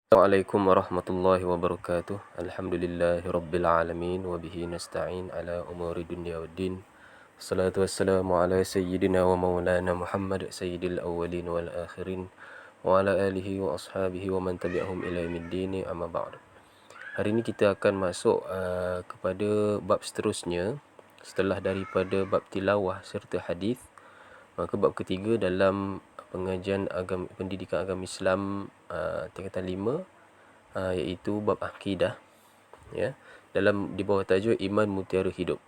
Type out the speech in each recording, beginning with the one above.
Assalamualaikum warahmatullahi wabarakatuh. Alhamdulillahi rabbil alamin wa bihi nasta'in ala umuri dunya waddin. Wassalatu wassalamu ala sayyidina wa maulana Muhammad sayyidil awwalin wal akhirin wa ala alihi wa ashabihi wa man tabi'ahum ila yaumiddin, amma ba'd. Hari ini kita akan masuk kepada bab seterusnya setelah daripada bab tilawah serta hadis. Maka bab ketiga dalam pengajian pendidikan agama Islam tingkatan 5, iaitu bab akidah, ya, di bawah tajuk iman mutiara hidup.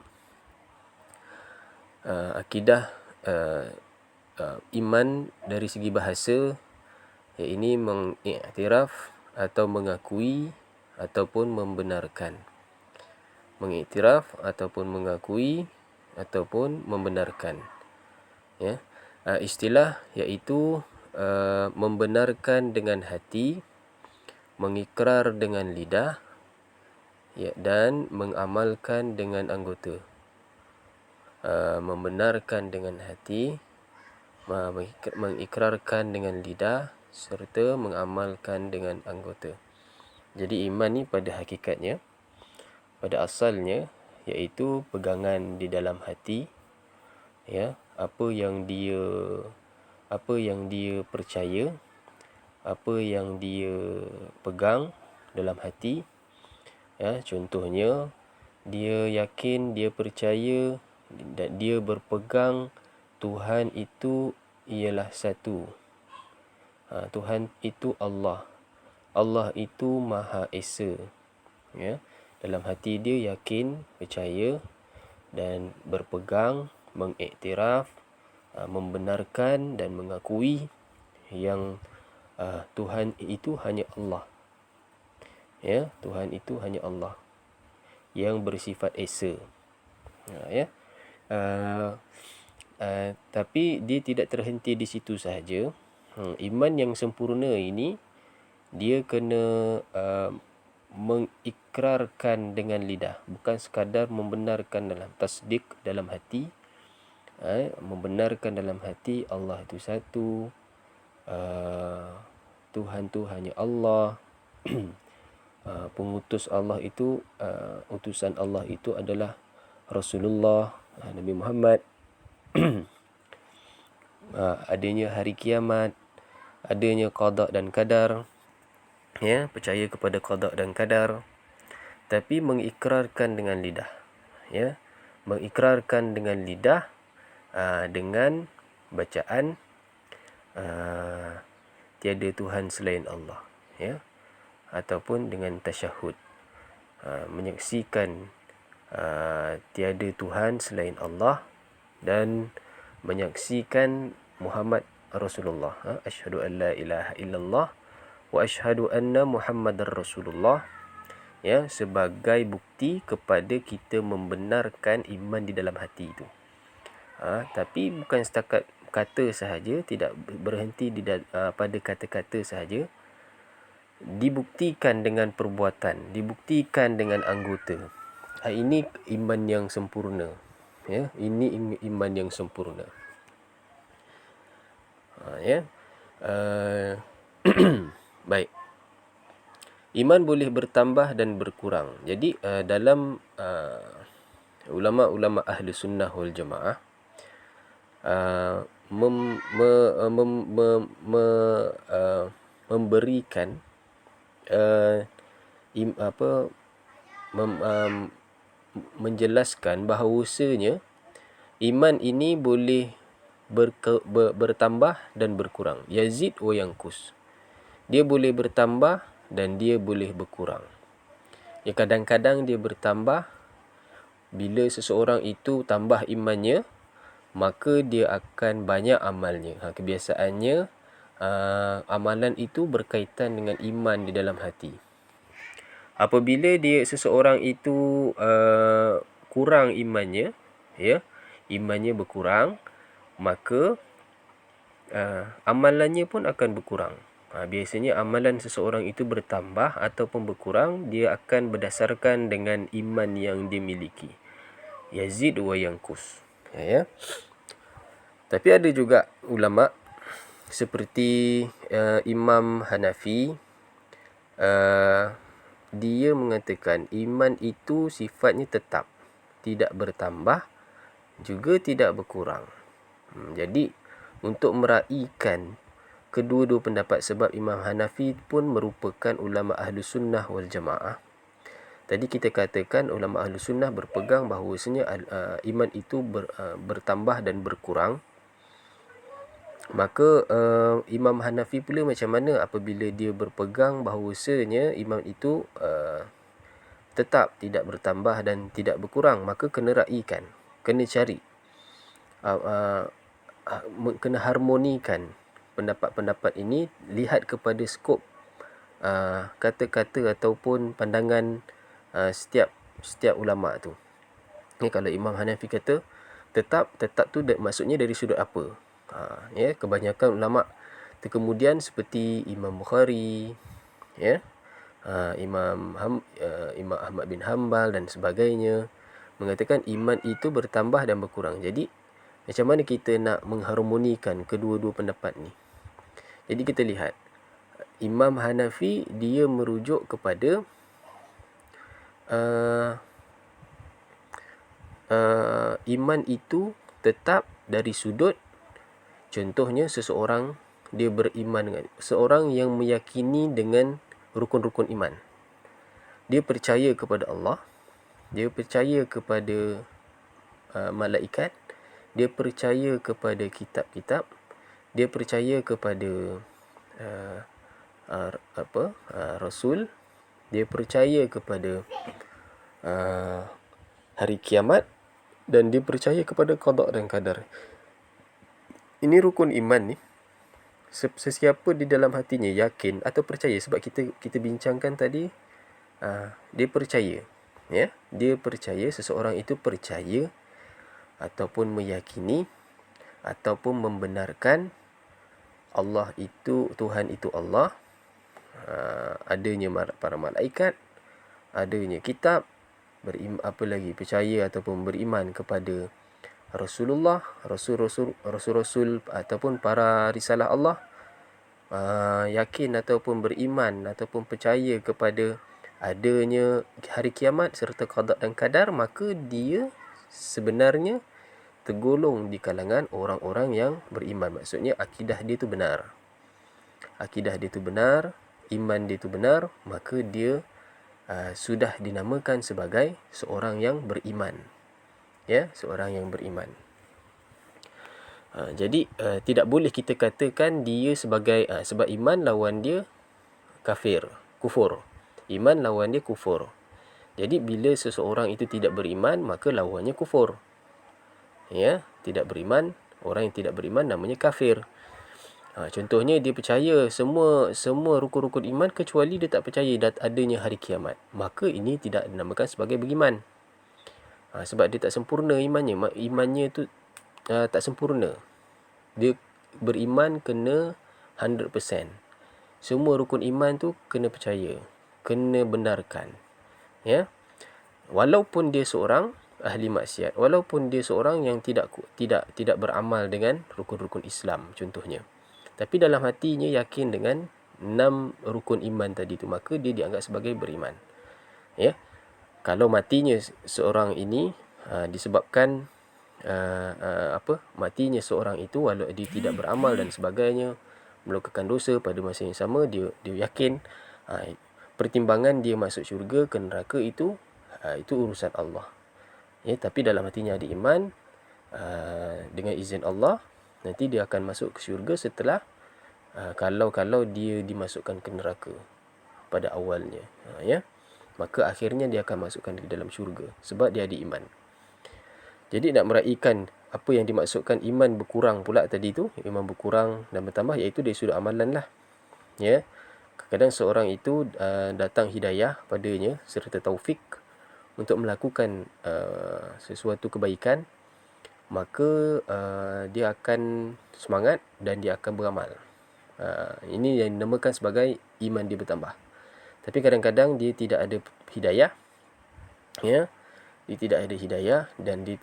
Akidah, iman dari segi bahasa, iaitu mengiktiraf atau mengakui ataupun membenarkan. Mengiktiraf ataupun mengakui ataupun membenarkan, ya. Istilah iaitu membenarkan dengan hati, mengikrar dengan lidah, ya, dan mengamalkan dengan anggota. Membenarkan dengan hati, mengikrarkan dengan lidah, serta mengamalkan dengan anggota. Jadi iman ni pada hakikatnya, pada asalnya, iaitu pegangan di dalam hati, ya, apa yang dia percaya, apa yang dia pegang dalam hati, ya. Contohnya, dia yakin, dia percaya dan dia berpegang Tuhan itu ialah satu. Tuhan itu Allah. Allah itu Maha Esa, ya. Dalam hati dia yakin, percaya dan berpegang, mengiktiraf, membenarkan dan mengakui yang Tuhan itu hanya Allah, ya. Tuhan itu hanya Allah yang bersifat Esa, ya. Tapi dia tidak terhenti di situ sahaja. Iman yang sempurna ini dia kena mengikrarkan dengan lidah, bukan sekadar membenarkan dalam tasdik dalam hati. Membenarkan dalam hati Allah itu satu, Tuhan tu hanya Allah. Pengutus Allah itu, utusan Allah itu adalah Rasulullah, Nabi Muhammad. Adanya hari kiamat, adanya qada dan qadar, ya, percaya kepada qada dan qadar, tapi mengikrarkan dengan lidah, ya. Mengikrarkan dengan lidah dengan bacaan tiada Tuhan selain Allah, ya, ataupun dengan tasyahud, menyaksikan tiada Tuhan selain Allah dan menyaksikan Muhammad Rasulullah. Asyhadu an la ilaha illallah wa asyhadu anna Muhammadar Rasulullah, ya, sebagai bukti kepada kita membenarkan iman di dalam hati itu. Tapi bukan setakat kata sahaja, tidak berhenti pada kata-kata sahaja, dibuktikan dengan perbuatan, dibuktikan dengan anggota. Ini iman yang sempurna, ya. Ini iman yang sempurna, ya. Baik. Iman boleh bertambah dan berkurang. Jadi dalam ulama-ulama ahli sunnah wal jamaah memberikan menjelaskan bahawasanya iman ini boleh bertambah dan berkurang. Yazid wa yankus. Dia boleh bertambah dan dia boleh berkurang. Ya, kadang-kadang dia bertambah bila seseorang itu tambah imannya, maka dia akan banyak amalnya. Kebiasaannya amalan itu berkaitan dengan iman di dalam hati. Apabila seseorang itu kurang imannya, ya, imannya berkurang, maka amalannya pun akan berkurang. Biasanya amalan seseorang itu bertambah ataupun berkurang, dia akan berdasarkan dengan iman yang dimiliki. Yazid wa yankus, ya. Tapi ada juga ulama seperti Imam Hanafi, dia mengatakan iman itu sifatnya tetap, tidak bertambah juga tidak berkurang. Jadi untuk meraihkan kedua-dua pendapat, sebab Imam Hanafi pun merupakan ulama Ahlus Sunnah wal Jamaah. Tadi kita katakan ulama Ahlus Sunnah berpegang bahawasanya iman itu bertambah dan berkurang. Maka Imam Hanafi pula macam mana apabila dia berpegang bahawasanya iman itu tetap tidak bertambah dan tidak berkurang, maka kena raikan, kena cari, kena harmonikan pendapat-pendapat ini, lihat kepada skop kata-kata ataupun pandangan setiap ulama tu. Ni kalau Imam Hanafi kata tetap tu maksudnya dari sudut apa? Kebanyakan ulama kemudian seperti Imam Bukhari, Imam Ahmad bin Hanbal dan sebagainya mengatakan iman itu bertambah dan berkurang. Jadi macam mana kita nak mengharmonikan kedua-dua pendapat ni? Jadi kita lihat Imam Hanafi dia merujuk kepada iman itu tetap dari sudut, contohnya seseorang dia beriman dengan, seorang yang meyakini dengan rukun-rukun iman. Dia percaya kepada Allah, dia percaya kepada malaikat, dia percaya kepada kitab-kitab, dia percaya kepada Rasul, dia percaya kepada hari kiamat, dan dia percaya kepada qada dan qadar. Ini rukun iman ni. Sesiapa di dalam hatinya yakin atau percaya, sebab kita bincangkan tadi, dia percaya, dia percaya, seseorang itu percaya ataupun meyakini ataupun membenarkan Allah itu, Tuhan itu Allah, adanya para malaikat, adanya kitab, percaya ataupun beriman kepada Rasulullah, Rasul ataupun para risalah Allah, yakin ataupun beriman ataupun percaya kepada adanya hari kiamat serta qada dan qadar, maka dia sebenarnya tergolong di kalangan orang-orang yang beriman. Maksudnya akidah dia tu benar. Akidah dia tu benar, iman dia tu benar, maka dia sudah dinamakan sebagai seorang yang beriman. Seorang yang beriman. Jadi tidak boleh kita katakan dia sebagai sebab iman lawan dia kufur. Iman lawan dia kufur. Jadi bila seseorang itu tidak beriman, maka lawannya kufur. Tidak beriman, orang yang tidak beriman namanya kafir. Contohnya dia percaya semua rukun-rukun iman kecuali dia tak percaya adanya hari kiamat, maka ini tidak dinamakan sebagai beriman. Sebab dia tak sempurna imannya. Imannya tu tak sempurna. Dia beriman kena 100%. Semua rukun iman tu kena percaya, kena benarkan. Walaupun dia seorang ahli maksiat, walaupun dia seorang yang tidak beramal dengan rukun-rukun Islam contohnya, tapi dalam hatinya yakin dengan 6 rukun iman tadi tu, maka dia dianggap sebagai beriman. Kalau matinya seorang ini disebabkan matinya seorang itu walau dia tidak beramal dan sebagainya, melakukan dosa pada masa yang sama, dia yakin pertimbangan dia masuk syurga ke neraka itu urusan Allah. Tapi dalam hatinya ada iman, dengan izin Allah nanti dia akan masuk ke syurga setelah kalau dia dimasukkan ke neraka pada awalnya, maka akhirnya dia akan masukkan ke dalam syurga sebab dia ada iman. Jadi nak meraihkan apa yang dimaksudkan iman berkurang pula tadi tu, iman berkurang dan bertambah, iaitu dari sudut amalan lah. Kadang seorang itu datang hidayah padanya serta taufik untuk melakukan sesuatu kebaikan, maka dia akan semangat dan dia akan beramal. Ini yang dinamakan sebagai iman dia bertambah. Tapi kadang-kadang dia tidak ada hidayah, dia tidak ada hidayah dan dia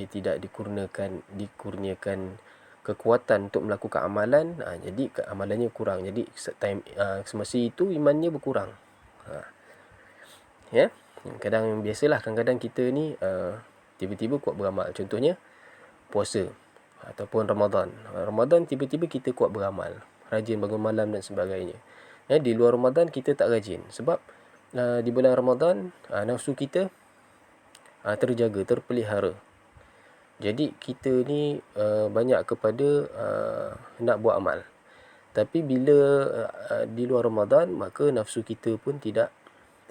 tidak dikurniakan kekuatan untuk melakukan amalan, jadi amalannya kurang. Jadi semasa itu imannya berkurang. Ya. Kadang biasalah kadang-kadang kita ni tiba-tiba kuat beramal. Contohnya puasa ataupun Ramadan. Ramadan tiba-tiba kita kuat beramal, rajin bangun malam dan sebagainya. Ya, di luar Ramadan kita tak rajin sebab di bulan Ramadan nafsu kita terjaga, terpelihara. Jadi kita ni banyak kepada nak buat amal. Tapi bila di luar Ramadan, maka nafsu kita pun tidak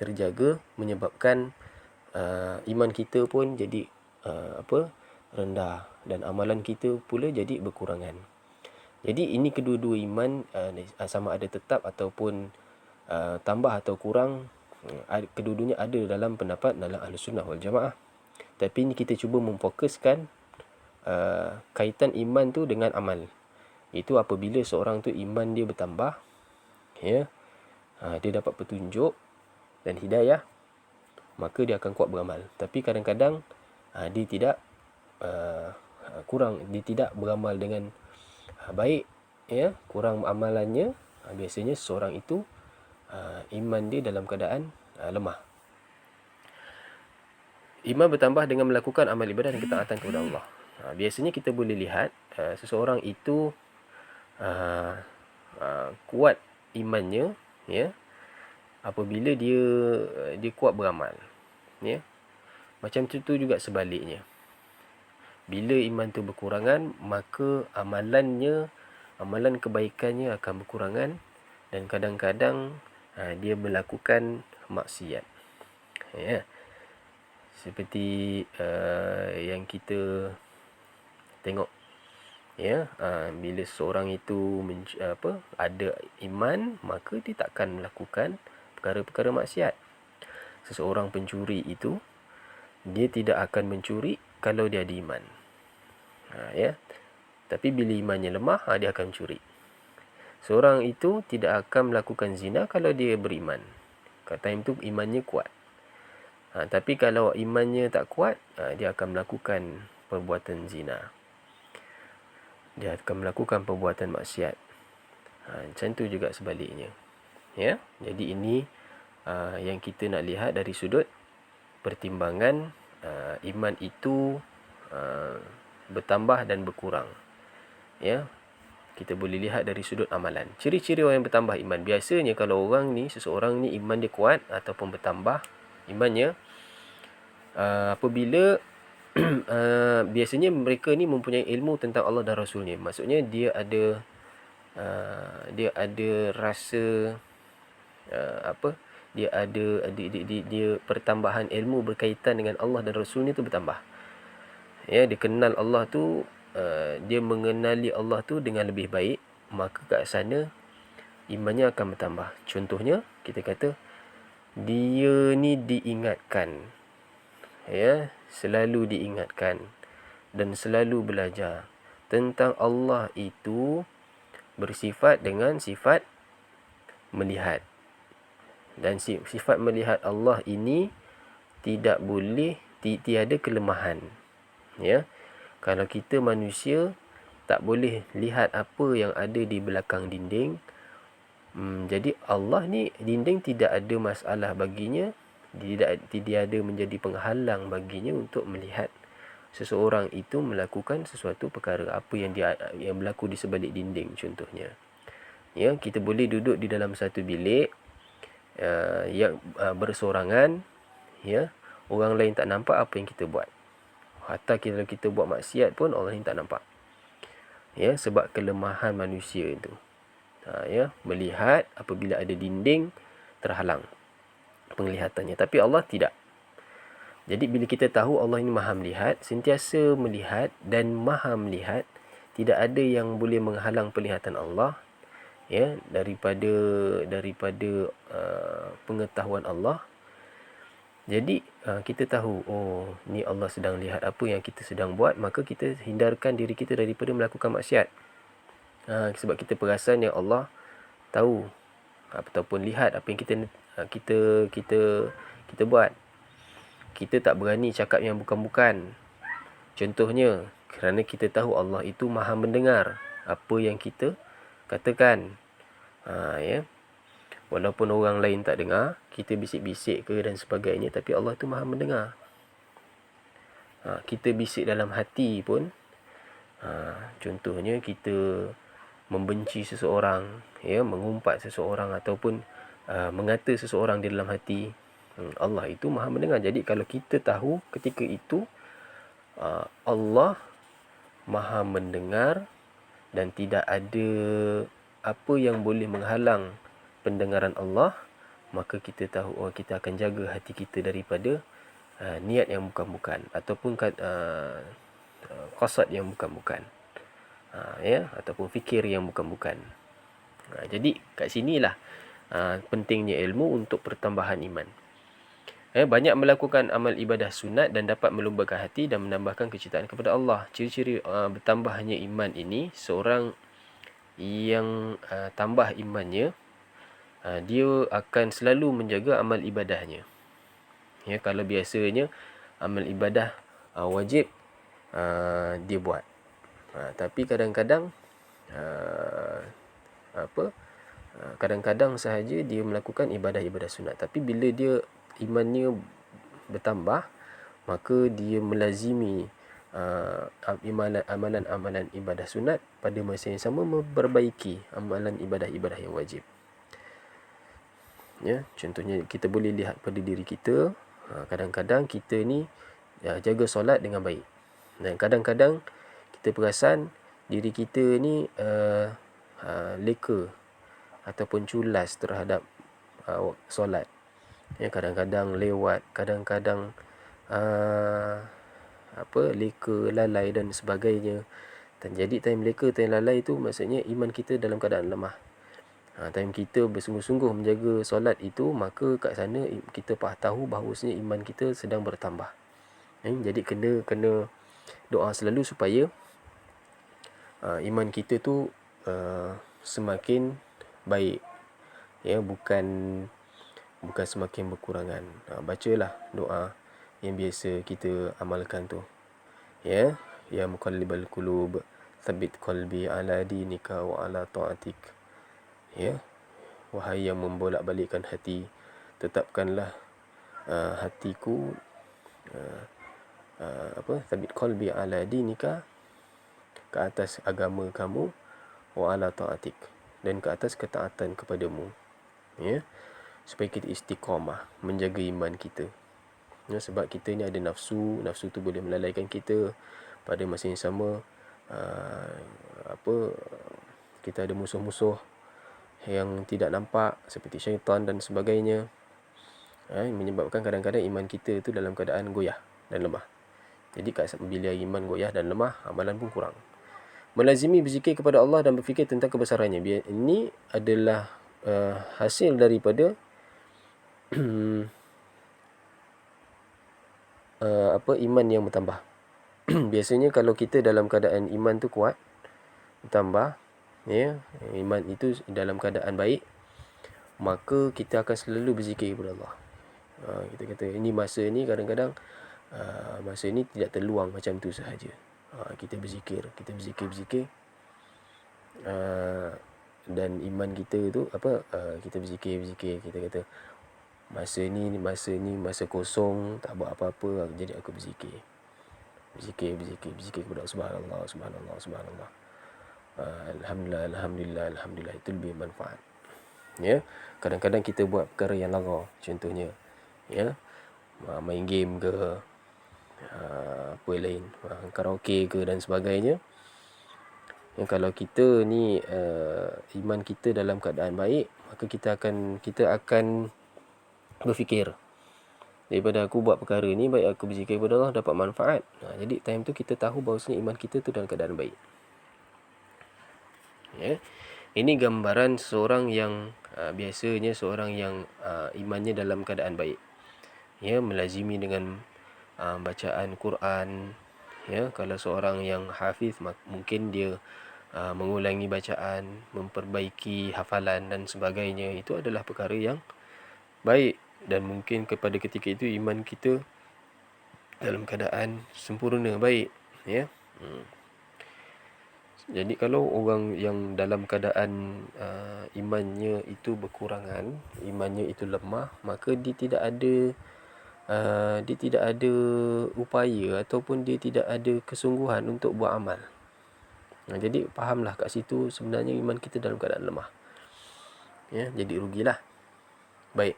terjaga, menyebabkan iman kita pun jadi rendah, dan amalan kita pula jadi berkurangan. Jadi ini kedua-dua iman sama ada tetap ataupun tambah atau kurang, kedua-duanya ada dalam pendapat dalam Ahlus Sunnah wal Jamaah. Tapi ini kita cuba memfokuskan kaitan iman tu dengan amal. Itu apabila seorang tu iman dia bertambah, ya, dia dapat petunjuk dan hidayah, maka dia akan kuat beramal. Tapi kadang-kadang dia tidak dia tidak beramal dengan baik, ya, kurang amalannya. Biasanya seorang itu iman dia dalam keadaan lemah. Iman bertambah dengan melakukan amal ibadah dan ketaatan kepada Allah. Biasanya kita boleh lihat seseorang itu kuat imannya, ya, apabila dia kuat beramal, ya. Macam tu juga sebaliknya. Bila iman tu berkurangan, maka amalan kebaikannya akan berkurangan, dan kadang-kadang dia melakukan maksiat. Ya. Seperti yang kita tengok, ya, bila seorang itu ada iman, maka dia takkan melakukan perkara-perkara maksiat. Seseorang pencuri itu, dia tidak akan mencuri kalau dia ada iman. Ya. Tapi bila imannya lemah, dia akan mencuri. Seorang itu tidak akan melakukan zina kalau dia beriman. Kat time tu imannya kuat. Tapi kalau imannya tak kuat, dia akan melakukan perbuatan zina. Dia akan melakukan perbuatan maksiat. Macam tu juga sebaliknya. Ya, jadi ini yang kita nak lihat dari sudut pertimbangan iman itu bertambah dan berkurang. Ya, kita boleh lihat dari sudut amalan. Ciri-ciri orang yang bertambah iman. Biasanya kalau seseorang ni iman dia kuat ataupun bertambah imannya, apabila biasanya mereka ni mempunyai ilmu tentang Allah dan Rasulnya. Maksudnya dia ada rasa dia pertambahan ilmu berkaitan dengan Allah dan Rasulnya tu bertambah. Ya, dia kenal Allah tu, dia mengenali Allah tu dengan lebih baik, maka kat sana imannya akan bertambah. Contohnya kita kata dia ni diingatkan, ya, selalu diingatkan dan selalu belajar tentang Allah itu bersifat dengan sifat melihat. Dan sifat melihat Allah ini tidak boleh, tiada kelemahan. Ya. Kalau kita manusia tak boleh lihat apa yang ada di belakang dinding. Jadi Allah ni, dinding tidak ada masalah baginya, tidak ada menjadi penghalang baginya untuk melihat seseorang itu melakukan sesuatu perkara, apa yang berlaku di sebalik dinding contohnya. Ya, kita boleh duduk di dalam satu bilik yang bersorangan, ya, orang lain tak nampak apa yang kita buat. Hatta kalau kita buat maksiat pun orang lain tak nampak. Ya, sebab kelemahan manusia itu. Ya, melihat apabila ada dinding terhalang penglihatannya. Tapi Allah tidak. Jadi bila kita tahu Allah ini maha melihat, sentiasa melihat dan maha melihat, tidak ada yang boleh menghalang penglihatan Allah, ya, daripada pengetahuan Allah. Jadi kita tahu, oh, ni Allah sedang lihat apa yang kita sedang buat, maka kita hindarkan diri kita daripada melakukan maksiat. Sebab kita perasan yang Allah tahu ataupun lihat apa yang kita buat. Kita tak berani cakap yang bukan-bukan. Contohnya, Kerana kita tahu Allah itu Maha mendengar apa yang kita katakan. Ya. Walaupun orang lain tak dengar, kita bisik-bisik ke dan sebagainya, tapi Allah itu Maha mendengar. Kita bisik dalam hati pun, contohnya kita membenci seseorang, ya, mengumpat seseorang ataupun mengata seseorang di dalam hati, Allah itu Maha mendengar. Jadi kalau kita tahu ketika itu Allah Maha mendengar dan tidak ada apa yang boleh menghalang pendengaran Allah, maka kita tahu kita akan jaga hati kita daripada niat yang bukan-bukan ataupun qasad yang bukan-bukan, ya, ataupun fikir yang bukan-bukan. Jadi kat sinilah pentingnya ilmu untuk pertambahan iman. Banyak melakukan amal ibadah sunat dan dapat melumbakan hati dan menambahkan kecintaan kepada Allah. Ciri-ciri bertambahnya iman ini, seorang yang tambah imannya, dia akan selalu menjaga amal ibadahnya. Ya, kalau biasanya amal ibadah wajib dia buat, tapi kadang-kadang kadang-kadang sahaja dia melakukan ibadah-ibadah sunat. Tapi bila dia imannya bertambah, maka dia melazimi amalan-amalan ibadah sunat, pada masa yang sama memperbaiki amalan ibadah-ibadah yang wajib. Ya, contohnya kita boleh lihat pada diri kita, kadang-kadang kita ni jaga solat dengan baik, dan kadang-kadang kita perasan diri kita ni leka ataupun culas terhadap solat. Ya, kadang-kadang lewat, kadang-kadang leka, lalai dan sebagainya. Dan jadi time leka, time lalai itu maksudnya iman kita dalam keadaan lemah. Time kita bersungguh-sungguh menjaga solat itu, maka kat sana kita tahu bahawasanya iman kita sedang bertambah. Jadi kena doa selalu supaya iman kita tu semakin baik, ya, bukan semakin berkurangan. Bacalah doa yang biasa kita amalkan tu, ya muqallibal qulub tsabbit qalbi ala dinika wa ala ta'atik. Ya, wahai yang membolak-balikkan hati, tetapkanlah hatiku tsabbit qalbi ala dinika, ke atas agama kamu, wa ala ta'atik, dan ke atas ketaatan kepadamu. Ya, supaya kita istiqamah menjaga iman kita. Ya, sebab kita ni ada nafsu tu boleh melalaikan kita. Pada masa yang sama kita ada musuh-musuh yang tidak nampak seperti syaitan dan sebagainya, menyebabkan kadang-kadang iman kita tu dalam keadaan goyah dan lemah. Jadi bila iman goyah dan lemah, amalan pun kurang. Melazimi berzikir kepada Allah dan berfikir tentang kebesarannya. Ini adalah hasil daripada iman yang bertambah. Biasanya kalau kita dalam keadaan iman tu kuat, bertambah, ya, iman itu dalam keadaan baik, maka kita akan selalu berzikir kepada Allah. Kita kata ini masa ni kadang-kadang masa ni tidak terluang macam tu sahaja. Kita berzikir, dan iman kita tu kita berzikir, kita kata masa ni masa kosong, tak buat apa-apa, jadi aku berzikir kepada Allah, subhanallah, alhamdulillah, itu lebih manfaat. Ya, kadang-kadang kita buat perkara yang lara, contohnya, ya, main game ke, apa lain, karaoke ke dan sebagainya. Kalau kita ni iman kita dalam keadaan baik, maka kita akan berfikir, daripada aku buat perkara ni, baik aku berzikir kepada Allah, dapat manfaat. Jadi time tu kita tahu bahawasanya iman kita tu dalam keadaan baik. Ya, ini gambaran seorang yang biasanya seorang yang imannya dalam keadaan baik, ya, melazimi dengan bacaan Quran. Ya, kalau seorang yang hafiz, mungkin dia mengulangi bacaan, memperbaiki hafalan dan sebagainya. Itu adalah perkara yang baik, dan mungkin kepada ketika itu iman kita dalam keadaan sempurna baik, ya. Jadi kalau orang yang dalam keadaan imannya itu berkurangan, imannya itu lemah, maka dia tidak ada upaya ataupun dia tidak ada kesungguhan untuk buat amal. Jadi fahamlah kat situ sebenarnya iman kita dalam keadaan lemah. Ya, jadi rugilah. Baik.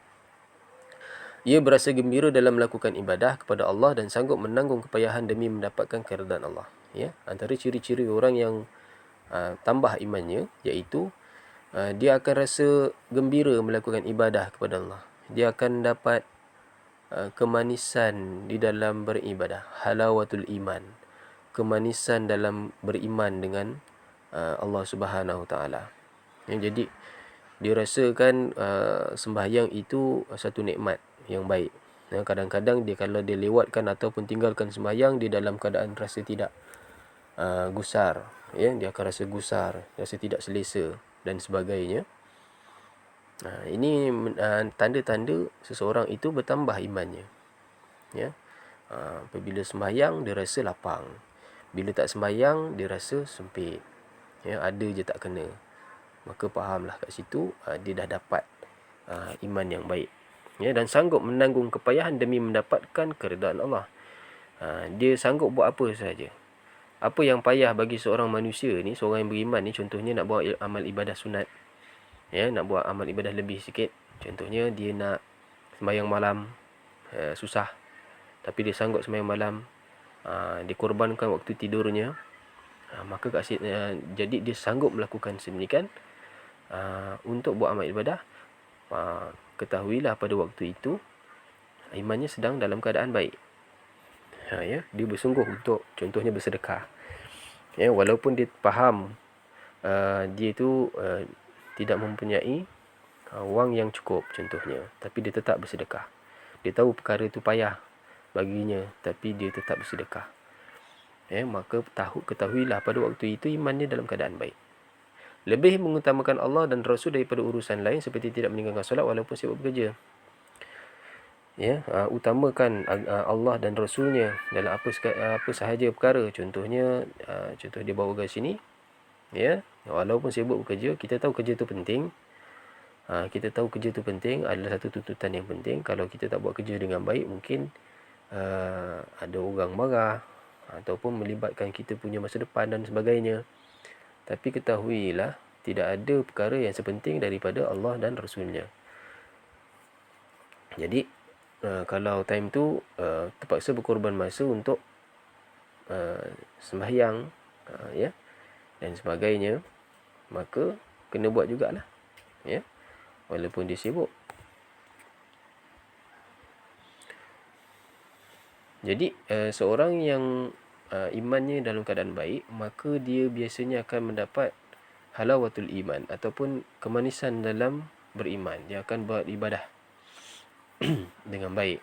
Ia berasa gembira dalam melakukan ibadah kepada Allah dan sanggup menanggung kepayahan demi mendapatkan keridhaan Allah. Ya, antara ciri-ciri orang yang tambah imannya iaitu dia akan rasa gembira melakukan ibadah kepada Allah. Dia akan dapat kemanisan di dalam beribadah, halawatul iman, kemanisan dalam beriman dengan Allah Subhanahu taala. Jadi dia rasakan sembahyang itu satu nikmat yang baik. Kadang-kadang dia kalau dia lewatkan ataupun tinggalkan sembahyang, dia dalam keadaan rasa tidak gusar, dia akan rasa gusar, rasa tidak selesa dan sebagainya. Ini tanda-tanda seseorang itu bertambah imannya. Apabila sembahyang dia rasa lapang, bila tak sembahyang dia rasa sempit, ada je tak kena. Maka fahamlah kat situ dia dah dapat iman yang baik, dan sanggup menanggung kepayahan demi mendapatkan keridhaan Allah. Dia sanggup buat apa sahaja. Apa yang payah bagi seorang manusia ni, seorang yang beriman ni, contohnya nak buat amal ibadah sunat, nak buat amal ibadah lebih sikit. Contohnya dia nak sembahyang malam, susah, tapi dia sanggup sembahyang malam, dia korbankan waktu tidurnya, maka jadi dia sanggup melakukan sedemikian untuk buat amal ibadah. Ketahuilah pada waktu itu imannya sedang dalam keadaan baik. Dia bersungguh untuk contohnya bersedekah. Walaupun dia faham dia itu tidak mempunyai wang yang cukup contohnya, tapi dia tetap bersedekah. Dia tahu perkara itu payah baginya, tapi dia tetap bersedekah. Maka ketahuilah pada waktu itu imannya dalam keadaan baik. Lebih mengutamakan Allah dan Rasul daripada urusan lain, seperti tidak meninggalkan solat walaupun sibuk bekerja. Utamakan Allah dan Rasulnya dalam apa sahaja perkara. Contohnya contoh dia bawa ke sini, walaupun sibuk bekerja, kita tahu kerja itu penting. Kita tahu kerja itu penting, adalah satu tuntutan yang penting. Kalau kita tak buat kerja dengan baik, mungkin ada orang marah ataupun melibatkan kita punya masa depan dan sebagainya. Tapi ketahuilah tidak ada perkara yang sepenting daripada Allah dan Rasulnya. Jadi kalau time tu terpaksa berkorban masa untuk sembahyang dan sebagainya, maka kena buat jugalah, walaupun dia sibuk. Jadi seorang yang imannya dalam keadaan baik, maka dia biasanya akan mendapat halawatul iman ataupun kemanisan dalam beriman. Dia akan buat ibadah dengan baik.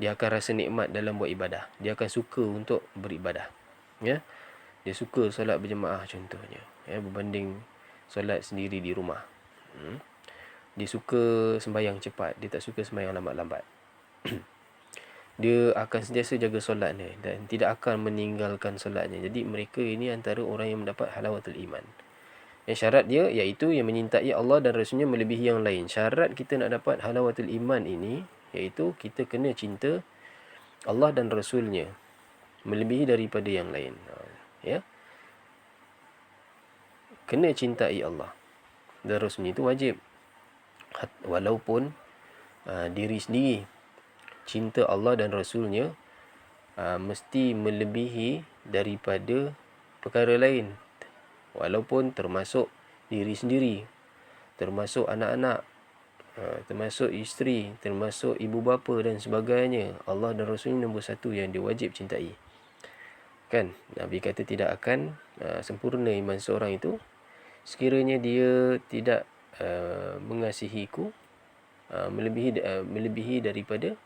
Dia akan rasa nikmat dalam buat ibadah. Dia akan suka untuk beribadah. Dia suka solat berjemaah contohnya, berbanding solat sendiri di rumah. Dia suka sembahyang cepat, dia tak suka sembahyang lambat-lambat. Dia akan sentiasa jaga solatnya dan tidak akan meninggalkan solatnya. Jadi mereka ini antara orang yang mendapat halawatul iman. Syarat dia iaitu yang menyintai Allah dan Rasulnya melebihi yang lain. Syarat kita nak dapat halawatul iman ini iaitu kita kena cinta Allah dan Rasulnya melebihi daripada yang lain. Kena cintai Allah dan Rasulnya, itu wajib. Walaupun diri sendiri, cinta Allah dan Rasulnya mesti melebihi daripada perkara lain. Walaupun termasuk diri sendiri, termasuk anak-anak, termasuk isteri, termasuk ibu bapa dan sebagainya. Allah dan Rasulnya nombor satu yang diwajib cintai. Kan? Nabi kata tidak akan sempurna iman seorang itu sekiranya dia tidak mengasihiku melebihi daripada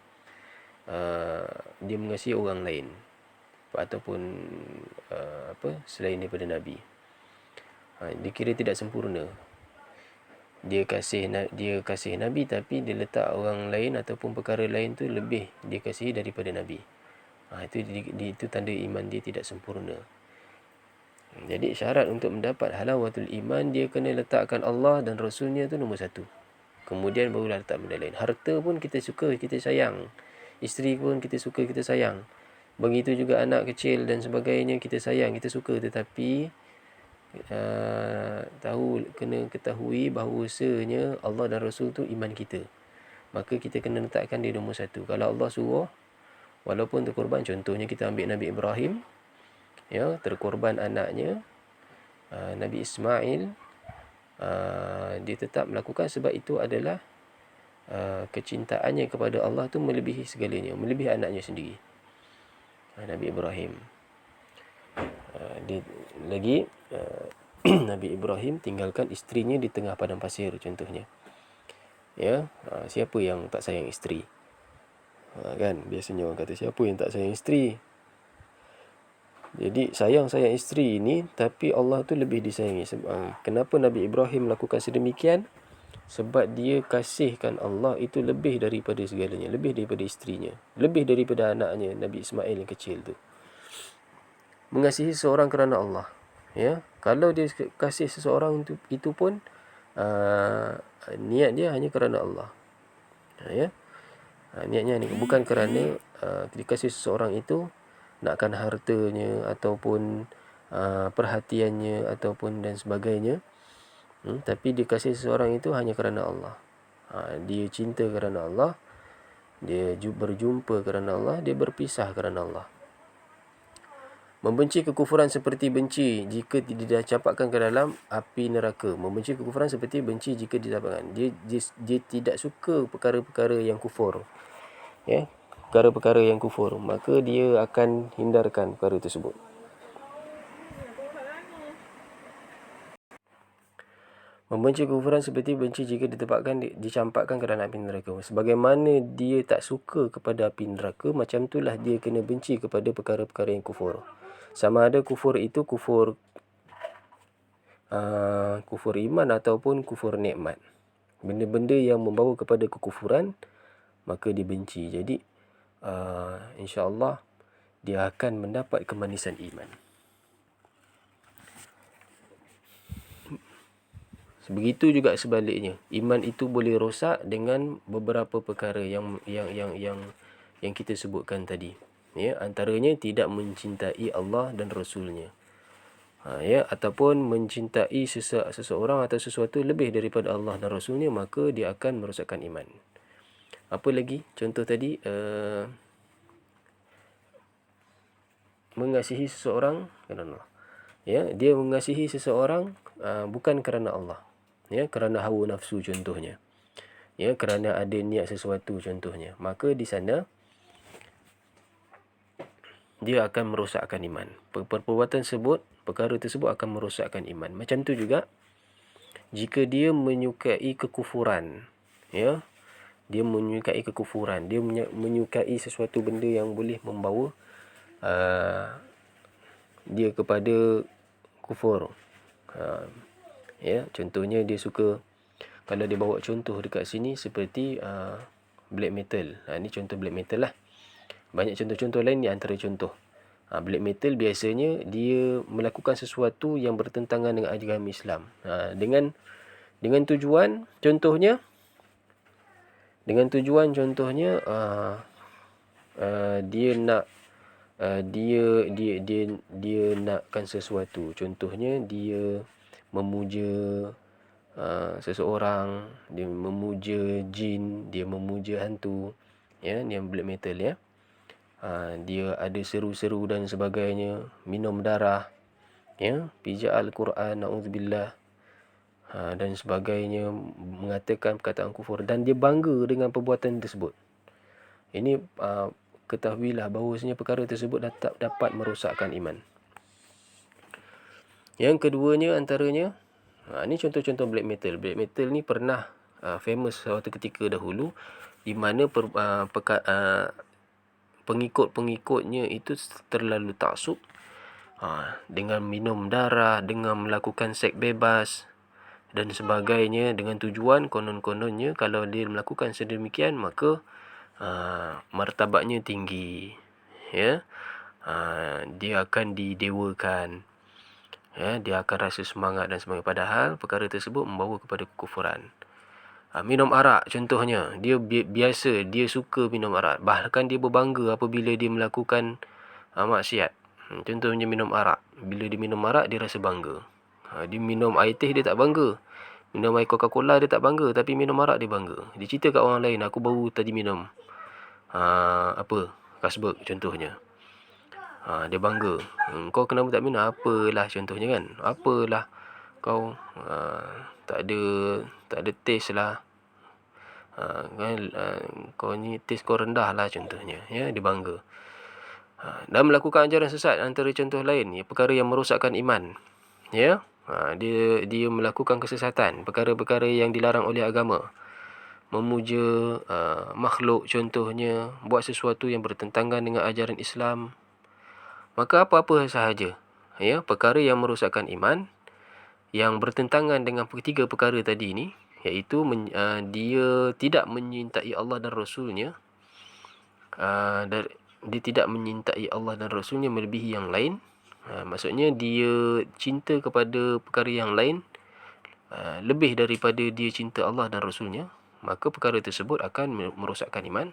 dia mengasihi orang lain ataupun selain daripada Nabi. Dia kira tidak sempurna. Dia kasih Nabi, tapi dia letak orang lain ataupun perkara lain tu lebih dia kasihi daripada Nabi. Itu tanda iman dia tidak sempurna. Jadi syarat untuk mendapat halawatul iman, dia kena letakkan Allah dan Rasulnya tu nombor satu. Kemudian barulah letak benda lain. Harta pun kita suka, kita sayang. Isteri pun kita suka, kita sayang. Begitu juga anak kecil dan sebagainya, kita sayang, kita suka. Tetapi kena ketahui bahawasanya Allah dan Rasul tu iman kita. Maka kita kena letakkan dia nombor satu. Kalau Allah suruh, walaupun terkorban, contohnya kita ambil Nabi Ibrahim, ya, terkorban anaknya, Nabi Ismail, dia tetap melakukan sebab itu adalah kecintaannya kepada Allah tu melebihi segalanya, melebihi anaknya sendiri, Nabi Ibrahim. Lagi Nabi Ibrahim tinggalkan isterinya di tengah padang pasir contohnya. Ya, siapa yang tak sayang isteri? Kan biasanya orang kata siapa yang tak sayang isteri? Jadi sayang isteri ini, tapi Allah tu lebih disayangi. Kenapa Nabi Ibrahim melakukan sedemikian? Sebab dia kasihkan Allah itu lebih daripada segalanya, lebih daripada isterinya, lebih daripada anaknya Nabi Ismail yang kecil tu. Mengasihi seseorang kerana Allah, ya. Kalau dia kasih seseorang itu pun niat dia hanya kerana Allah, ya. Niatnya ni bukan kerana dikasih seseorang itu nakkan hartanya ataupun perhatiannya ataupun dan sebagainya. Tapi dikasih seseorang itu hanya kerana Allah. Dia cinta kerana Allah, dia berjumpa kerana Allah, dia berpisah kerana Allah. Membenci kekufuran seperti benci jika dicampakkan ke dalam api neraka. Membenci kekufuran seperti benci jika dicampakkan. Dia tidak suka perkara-perkara yang kufur, ya, perkara-perkara yang kufur, maka dia akan hindarkan perkara tersebut. Membenci kekufuran seperti benci jika dicampakkan ke dalam api neraka. Sebagaimana dia tak suka kepada api neraka, macam itulah dia kena benci kepada perkara-perkara yang kufur. Sama ada kufur itu kufur iman ataupun kufur nikmat. Benda-benda yang membawa kepada kekufuran, maka dibenci. Jadi insya-Allah dia akan mendapat kemanisan iman. Begitu juga sebaliknya. Iman itu boleh rosak dengan beberapa perkara yang kita sebutkan tadi. Ya, antaranya tidak mencintai Allah dan Rasulnya. Ya, ataupun mencintai seseorang atau sesuatu lebih daripada Allah dan Rasulnya, maka dia akan merosakkan iman. Apa lagi? Contoh tadi, mengasihi seseorang kerana Allah. Ya, dia mengasihi seseorang bukan kerana Allah. Ya, kerana hawa nafsu contohnya. Ya, kerana ada niat sesuatu contohnya. Maka di sana dia akan merosakkan iman. Perbuatan tersebut, perkara tersebut akan merosakkan iman. Macam tu juga jika dia menyukai kekufuran, ya, dia menyukai kekufuran, dia menyukai sesuatu benda yang boleh membawa dia kepada kufur. Ya, contohnya dia suka, kalau dia bawa contoh dekat sini seperti black metal. Ini contoh black metal lah. Banyak contoh-contoh lain, di antara contoh. Black metal biasanya dia melakukan sesuatu yang bertentangan dengan ajaran Islam. Dengan tujuan contohnya dia nak dia nakkan sesuatu. Contohnya dia memuja seseorang, dia memuja jin, dia memuja hantu, ya, ni yang black metal, ya. Dia ada seru-seru dan sebagainya, minum darah, ya, pijak Al-Quran, na'udzubillah, dan sebagainya, mengatakan perkataan kufur, dan dia bangga dengan perbuatan tersebut. Ini ketahuilah bahawasanya perkara tersebut dapat merosakkan iman. Yang keduanya antaranya, ini contoh-contoh black metal. Black metal ni pernah famous suatu ketika dahulu, di mana pengikut-pengikutnya itu terlalu taksub, dengan minum darah, dengan melakukan seks bebas dan sebagainya, dengan tujuan konon-kononnya kalau dia melakukan sedemikian maka martabatnya tinggi, ya, dia akan didewakan. dia akan rasa semangat dan sebagainya, padahal perkara tersebut membawa kepada kekufuran. Minum arak contohnya, dia biasa, dia suka minum arak, bahkan dia berbangga apabila dia melakukan maksiat. Contohnya minum arak, bila dia minum arak dia rasa bangga. Dia minum air teh dia tak bangga, minum air Coca-Cola dia tak bangga, tapi minum arak dia bangga. Dia cerita kat orang lain, aku baru tadi minum Carlsberg contohnya. Dia bangga. Kau kenapa tak minum? Apalah contohnya kan. Apalah kau tak ada taste lah. Kau ni taste kau rendah lah contohnya. Ya, dia bangga. Dan melakukan ajaran sesat antara contoh lain, perkara yang merosakkan iman. Ya, dia melakukan kesesatan, perkara-perkara yang dilarang oleh agama. Memuja makhluk contohnya, buat sesuatu yang bertentangan dengan ajaran Islam. Maka apa-apa sahaja, ya, perkara yang merosakkan iman, yang bertentangan dengan ketiga perkara tadi ni, iaitu dia tidak menyintai Allah dan Rasulnya, dia tidak menyintai Allah dan Rasulnya melebihi yang lain. Maksudnya dia cinta kepada perkara yang lain lebih daripada dia cinta Allah dan Rasulnya, maka perkara tersebut akan merosakkan iman.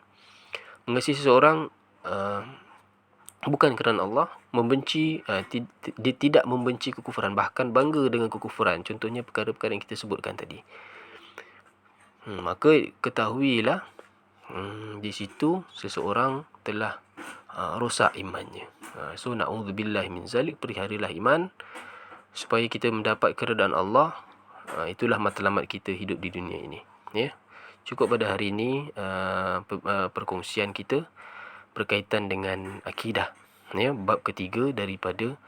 Mengasihi seseorang bukan kerana Allah, membenci, dia tidak membenci kekufuran, bahkan bangga dengan kekufuran, contohnya perkara-perkara yang kita sebutkan tadi. Maka ketahuilah, di situ seseorang telah rosak imannya. So na'udzubillah min zalik, peliharalah iman supaya kita mendapat keredaan Allah. Itulah matlamat kita hidup di dunia ini, ya. Cukup pada hari ini perkongsian kita berkaitan dengan akidah, ya, bab ketiga daripada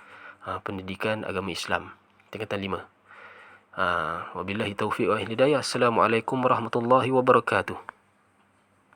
pendidikan agama Islam, tingkatan 5. Wabillahi taufiq wa hidayah. Assalamualaikum warahmatullahi wabarakatuh.